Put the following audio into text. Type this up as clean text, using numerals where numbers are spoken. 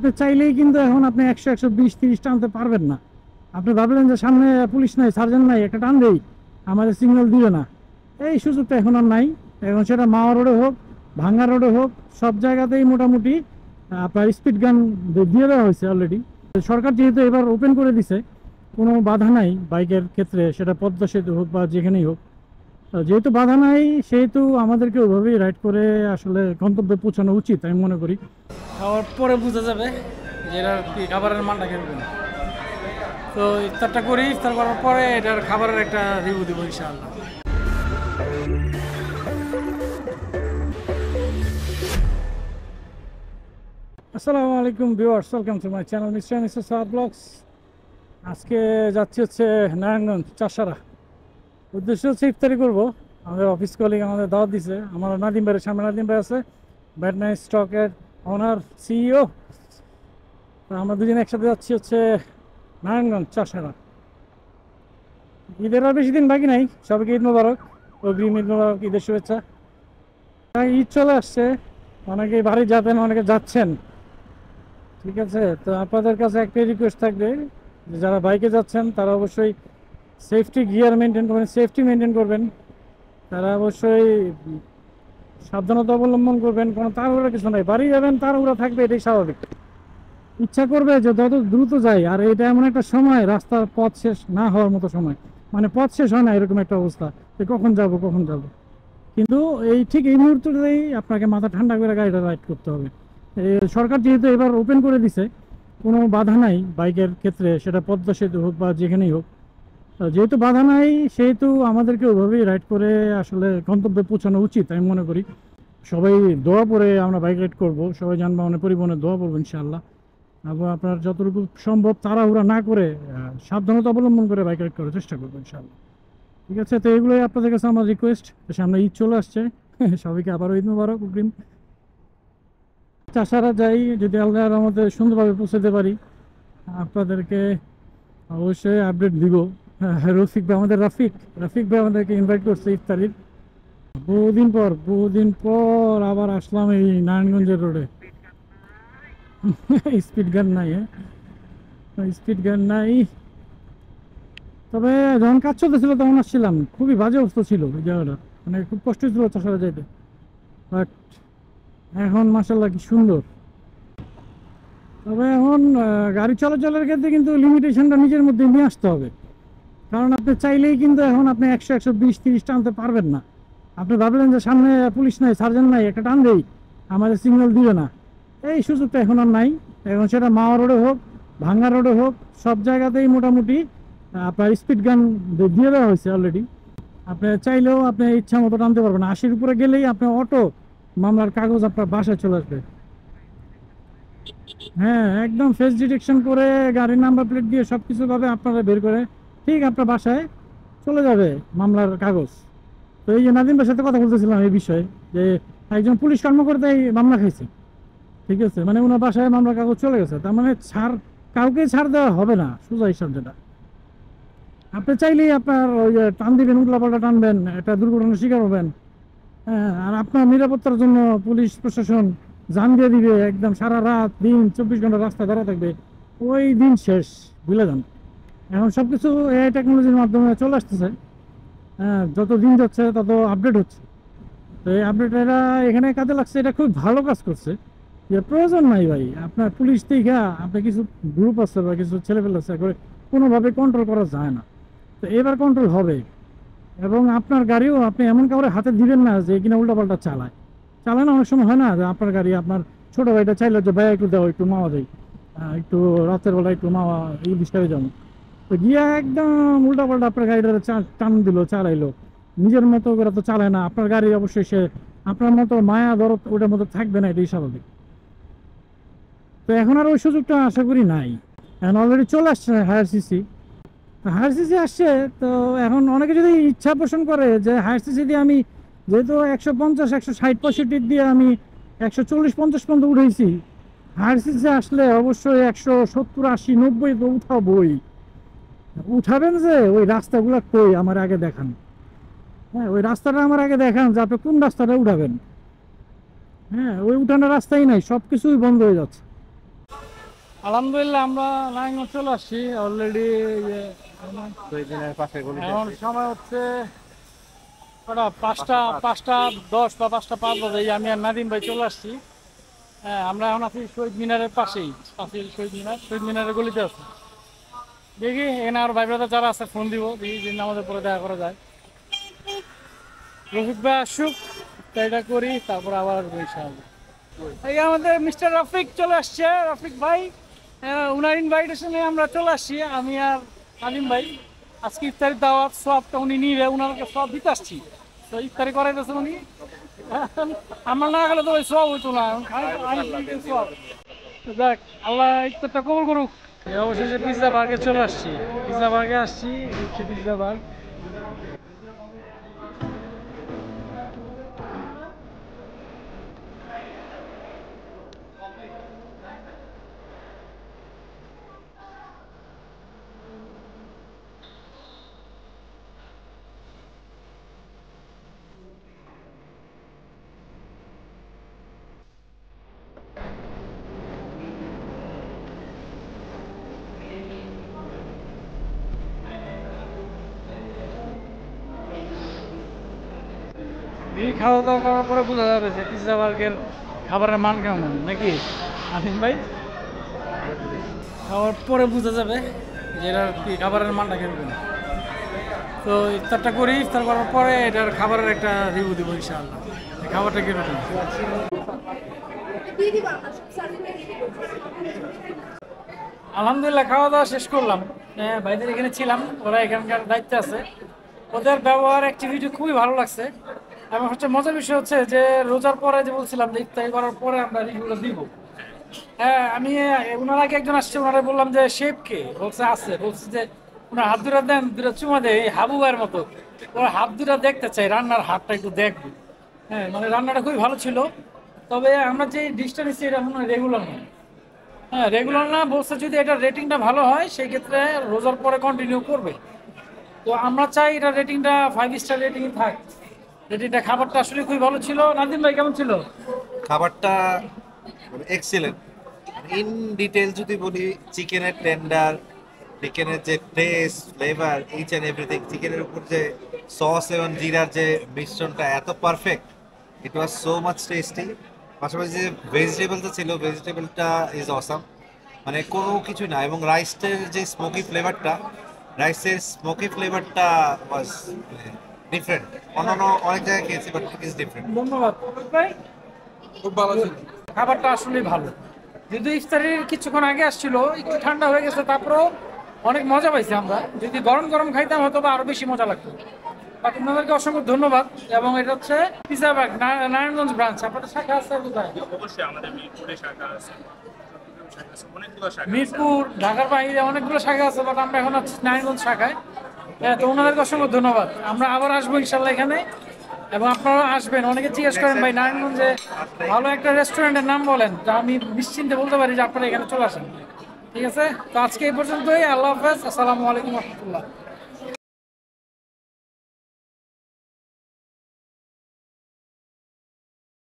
আপনি চাইলেই কিন্তু এখন আপনি 100, 120, 130 টানতে পারবেন না। আপনি ভাবলেন যে সামনে পুলিশ নাই, সার্জেন্ট নাই, একটা টান দেই, আমাদের সিগন্যাল দিবে না। এই সুযোগটা এখন আর নাই। এখন সেটা মাওয়া রোডে হোক, ভাঙ্গা রোডে হোক, সব জায়গাতেই মোটামুটি আপনার স্পিড গান দিয়ে দেওয়া হয়েছে অলরেডি। সরকার যেহেতু এবার ওপেন করে দিছে, কোনো বাধা নাই বাইকের ক্ষেত্রে, সেটা পদ্মা সেতু হোক বা যেখানেই হোক। যেহেতু বাধা নাই, সেহেতু আমাদেরকে ওইভাবেই রাইড করে আসলে গন্তব্যে পৌঁছানো উচিত আমি মনে করি। খাওয়ার পরে বোঝা যাবে যে এটার কি খাবারের মানটা কেমন। তো ইফতারটা করি, ইফতার করার পরে এটার খাবারের একটা রিভিউ দিব ইনশাআল্লাহ। আসসালামু আলাইকুম viewers, welcome to my channel mister and Mrs Saad vlogs. আজকে যাচ্ছি হচ্ছে নারায়ণগঞ্জ চাষারা। উদ্দেশ্য হচ্ছে ইফতারি করবো। আমাদের অফিস কলিগ আমাদের দাওয়াত দিছে। আমার নাদিম ভাইয়ের সামনে নাদিম ভাই আছে, ব্যাড নাইট স্টকের ওনার সিইও। আমরা দুজন একসাথে যাচ্ছি হচ্ছে নারায়ণগঞ্জ চাষারা। ঈদের আর বেশি দিন বাকি নাই, সবাইকে ঈদ মোবারক, অগ্রিম ঈদ মোবারক, ঈদের শুভেচ্ছা। ঈদ চলে আসছে, অনেকে বাড়ি যাবেন, অনেকে যাচ্ছেন। ঠিক আছে, তো আপনাদের কাছে একটাই রিকোয়েস্ট থাকবে যে যারা বাইকে যাচ্ছেন তারা অবশ্যই সেফটি গিয়ার মেনটেন করবেন, সেফটি মেনটেন করবেন। তারা অবশ্যই সাবধানতা অবলম্বন করবেন। কোনো তাড়াহুড়া কিছু নাই, বাড়ি যাবেন তাড়াহুড়া থাকবে, এটাই স্বাভাবিক। ইচ্ছা করবে যে যত দ্রুত যাই, আর এটা এমন একটা সময় রাস্তার পথ শেষ না হওয়ার মতো সময়, মানে পথ শেষ হয় না এরকম একটা অবস্থা যে কখন যাব কখন যাব। কিন্তু ঠিক এই মুহূর্তটাই আপনাকে মাথা ঠান্ডা করে গাড়িটা রাইড করতে হবে। সরকার যেহেতু এবার ওপেন করে দিছে, কোনো বাধা নাই বাইকের ক্ষেত্রে, সেটা পদ্মা সেতু হোক বা যেখানেই হোক। যেহেতু বাধা নাই, সেহেতু আমাদেরকে ওইভাবেই রাইড করে আসলে গন্তব্যে পৌঁছানো উচিত আমি মনে করি। সবাই দোয়া পরে আমরা বাইক রাইড করবো, সবাই যানবাহনের পরিবহনে দোয়া করবো ইনশাআল্লাহ। এবং আপনার যতটুকু সম্ভব তাড়াহুড়া না করে সাবধানতা অবলম্বন করে বাইক রাইড করার চেষ্টা করবো ইনশাআল্লাহ। ঠিক আছে, তো এগুলোই আপনাদের কাছে আমার রিকোয়েস্ট। সামনে ঈদ চলে আসছে, সবাইকে আবারও ঈদ মোবারক, অগ্রিম। চাষারা যাই, যদি আল্লাহর আমাদের সুন্দরভাবে পৌঁছাতে পারি আপনাদেরকে অবশ্যই আপডেট দিব। হ্যাঁ, রফিক ভাই, আমাদের রাফিক রাফিক ভাই আমাদেরকে ইনভাইট করছে ইফতারির। বহুদিন পর আবার আসলাম এই নারায়ণগঞ্জের রোডে। স্পিড গান নাই, স্পিড গান নাই। তবে যখন কাজ চলতেছিল তখন আসছিলাম, খুবই বাজে অবস্থা ছিল ওই জায়গাটা, মানে খুব কষ্ট ছিল চাষারা যাইতে। বাট এখন মাশাআল্লাহ কি সুন্দর। তবে এখন গাড়ি চলাচলের ক্ষেত্রে কিন্তু লিমিটেশনটা নিজের মধ্যে নিয়ে আসতে হবে। কারণ আপনি চাইলেই কিন্তু এখন আপনি 100, 120, 130 টানতে পারবেন না। আপনি ভাবলেন যে সামনে পুলিশ নাই, সার্জেন্ট নাই, একটা টান দেই, আমাদের সিগন্যাল দিবে না। এই সুযোগটা এখন আর নাই। এখন সেটা মাওয়া রোডে হোক, ভাঙ্গা রোডে হোক, সব জায়গাতেই মোটামুটি আপনার স্পিড গান দিয়ে দেওয়া হয়েছে অলরেডি। আপনি চাইলেও আপনি ইচ্ছা মতো টানতে পারবেন না। 80-র উপরে গেলেই আপনার অটো মামলার কাগজ আপনার বাসায় চলে আসবে। হ্যাঁ, একদম ফেস ডিটেকশন করে গাড়ির নাম্বার প্লেট দিয়ে সবকিছু ভাবে আপনারা বের করে ঠিক আপনার বাসায় চলে যাবে মামলার কাগজ। তো এই যে নাদিম ভাইয়ের সাথে কথা বলতেছিলাম এই বিষয়ে, যে একজন পুলিশ কর্মকর্তাই মামলা খাইছে। ঠিক আছে, মানে ওনার বাসায় মামলার কাগজ চলে গেছে। তার মানে কাউকে ছাড় দেওয়া হবে না, সোজা হিসাব যেটা। আপনি চাইলেই আপনার ওই টান দিবেন, উল্লাপাল্টা টানবেন, একটা দুর্ঘটনার শিকার হবেন। হ্যাঁ, আর আপনার নিরাপত্তার জন্য পুলিশ প্রশাসন জান দিয়ে দিবে, একদম সারা রাত দিন 24 ঘন্টা রাস্তায় দাঁড়া থাকবে। ওই দিন শেষ, ভুলে যান। এখন সবকিছু এআই টেকনোলজির মাধ্যমে চলে আসতেছে। হ্যাঁ, যত দিন যাচ্ছে তত আপডেট হচ্ছে। তো এই আপডেট এরা এখানে কাজে লাগছে, এটা খুব ভালো কাজ করছে। যে প্রয়োজন নাই ভাই আপনার পুলিশ থেকে, আপনার কিছু গ্রুপ আছে বা কিছু ছেলেপেলে আছে করে কোনোভাবে কন্ট্রোল করা যায় না। তো এবার কন্ট্রোল হবে। এবং আপনার গাড়িও আপনি এমন কাউরে হাতে দিবেন না যে কিনা উল্টাপাল্টা চালায়। না, অনেক সময় হয় না যে আপনার গাড়ি আপনার ছোট ভাইটা চাইলো যে ভাই একটু দাও, একটু মাওয়া দেয়, একটু রাতের বেলা একটু মাওয়া এই বিষয়ে যাবো, তো গিয়া একদম উল্টাপাল্টা আপনার গাড়িটা টান দিল, চালাইলো। নিজের মতো করে তো চালায় না, আপনার গাড়ি অবশ্যই সে আপনার মতো মায়া দরদ ওটার মতো থাকবে না, এটাই স্বাভাবিক। তো এখন আর ওই সুযোগটা আশা করি নাই। এখন অলরেডি চলে আসছে হায়ার সিসি আসছে। তো এখন অনেকে যদি ইচ্ছা পোষণ করে যে হায়ার সিসি দিয়ে আমি, যেহেতু 150, 160, 65 দিয়ে আমি 140, 50 পর্যন্ত উঠেছি, হায়ার সিসি আসলে অবশ্যই 170, 80, 90 তো উঠাবই। উঠাবেন যে ওই রাস্তাগুলো কই আমার আগে দেখান। হ্যাঁ, ওই রাস্তাটা আমার আগে দেখান যে আপনি কোন রাস্তাটা উঠাবেন। হ্যাঁ, ওই উঠানোর রাস্তাই নাই, সব কিছুই বন্ধ হয়ে যাচ্ছে। আলহামদুলিল্লাহ আমরা নারায়ণগঞ্জ চলে আসছি অলরেডি। 2 দিনের পাশে গলিতে এখন আছি। সময় হচ্ছে ওটা 5টা 10 বা 5টা 5 বাজে। এই আমি আর নাদিম ভাই চলে আসছি। হ্যাঁ, আমরা এখন আছি শহীদ মিনারের পাশেই, পাশেই শহীদ মিনারের গলিতে আছি। দেখি এখানে আর ভাই ব্রাদার যারা আছে ফোন দিব, দেখি যে আমাদের পরে দেখা করা যায়। রফিক ভাই আসুক, এটা করি, তারপর আবার আসবো ইনশাআল্লাহ। এই আমাদের মিস্টার রফিক চলে আসছে, রফিক ভাই। উনার ইনভাইটেশনে আমরা চলে আসছি, আমি আর আলিম ভাই। আজকে ইফতারি দাওয়াত সবটা উনি নিয়ে উনাকে সব দিতে আসছি। তো ইফতারি করাইতেছে উনি। আমার না গেলে তো ওই সব হইতো না, সব। যাক, আল্লাহ ইফতারটা কবুল করুক। এই অবশেষে পিৎজা বার্গে চলে আসছি, পিৎজা বার্গে আসছি, পিৎজা বার্গ। এই খাওয়া দাওয়া করার পরে বোঝা যাবে যে পিৎজা বার্গের খাবারের মান কেমন, নাকি আনিম ভাই? খাওয়ার পরে বোঝা যাবে যে এটার কি খাবারের মানটা কেমন। তো ইফতারটা করি, ইফতার করার পরে এটার খাবারের একটা রিভিউ দিব ইনশাআল্লাহ, খাবারটা কিরকম। আলহামদুলিল্লাহ খাওয়া দাওয়া শেষ করলাম। ভাইদের এখানে ছিলাম, ওরা এখানকার দায়িত্বে আছে। ওদের ব্যবহার অ্যাক্টিভিটি খুবই ভালো লাগছে। এবং হচ্ছে মজার বিষয় হচ্ছে যে রোজার পরে যে বলছিলাম যে ইফতারি করার পরে আমরা রিভিউটা দিব। হ্যাঁ, আমি ওনার আগে একজন আসছে, ওনারা বললাম যে শেফ কে, বলছে আছে, বলছে যে ওনার হাত দুটা দেন, দুটা চুমা দেয়, এই হাবু ভাইয়ের মতো। ওরা হাত দুটা দেখতে চাই, রান্নার হাতটা একটু দেখবো। হ্যাঁ, মানে রান্নাটা খুবই ভালো ছিল। তবে আমরা যে ডিশটা নিচ্ছি এটা মনে হয় রেগুলার না। হ্যাঁ, রেগুলার না, বলছে যদি এটা রেটিংটা ভালো হয় সেই ক্ষেত্রে রোজার পরে কন্টিনিউ করবে। তো আমরা চাই এটা রেটিংটা 5 স্টার রেটিং থাক। রেটিংটা, খাবারটা আসলে খুবই ভালো ছিল। নাদিম ভাই কেমন ছিল? খাবারটা এক্সিলেন্ট। ইন ডিটেল যদি বলি, চিকেনের টেন্ডার, চিকেনের যে taste, flavour, each and everything, চিকেনের উপর যে সস এবং জিরার যে মিশ্রণটা এত perfect, it was so much tasty. পাশাপাশি যে ভেজিটেবলটা ছিল, ভেজিটেবলটা ইজ অসাম, মানে কোনো কিছু না। এবং রাইসের যে স্মোকি ফ্লেভারটা ওয়াজ ডিফারেন্ট। অন্যান্য অনেক জায়গায় খেয়েছি, বাট ইট ইজ ডিফারেন্ট। ধন্যবাদ ভাই। খুব ভালো ছিল। খাবারটা আসলে ভালো, যদি ইফতারির কিছুক্ষণ আগে আসছিল, একটু ঠান্ডা হয়ে গেছে, তারপরেও অনেক মজা পাইছি আমরা। যদি গরম গরম খাইতাম হয়তো বা আরো বেশি মজা লাগতো। বাট আপনাদেরকে অসংখ্য ধন্যবাদ। এবং এটা হচ্ছে পিৎজা বার্গ, নারায়ণগঞ্জ ব্রাঞ্চ। আপনাদের শাখা আছে কোথায়? অবশ্যই আমাদের মিরপুরে শাখা আছে, চট্টগ্রামে শাখা আছে, অনেকগুলো শাখা আছে। মিরপুর, ঢাকার বাইরে অনেকগুলো শাখা আছে, বাট আমরা এখন আছি নারায়ণগঞ্জ শাখায়। হ্যাঁ, তো ওনাদেরকে অসংখ্য ধন্যবাদ। আমরা আবার আসবো ইনশাল্লাহ এখানে, এবং আপনারা আসবেন। অনেকে জিজ্ঞেস করেন ভাই নারায়ণগঞ্জে ভালো একটা রেস্টুরেন্টের নাম বলেন, তা আমি নিশ্চিন্তে বলতে পারি যে আপনারা এখানে চলে আসেন। ঠিক আছে, তো আজকে এই পর্যন্তই। আল্লাহ হাফেজ, আসসালামু আলাইকুম রহমতুল্লাহ।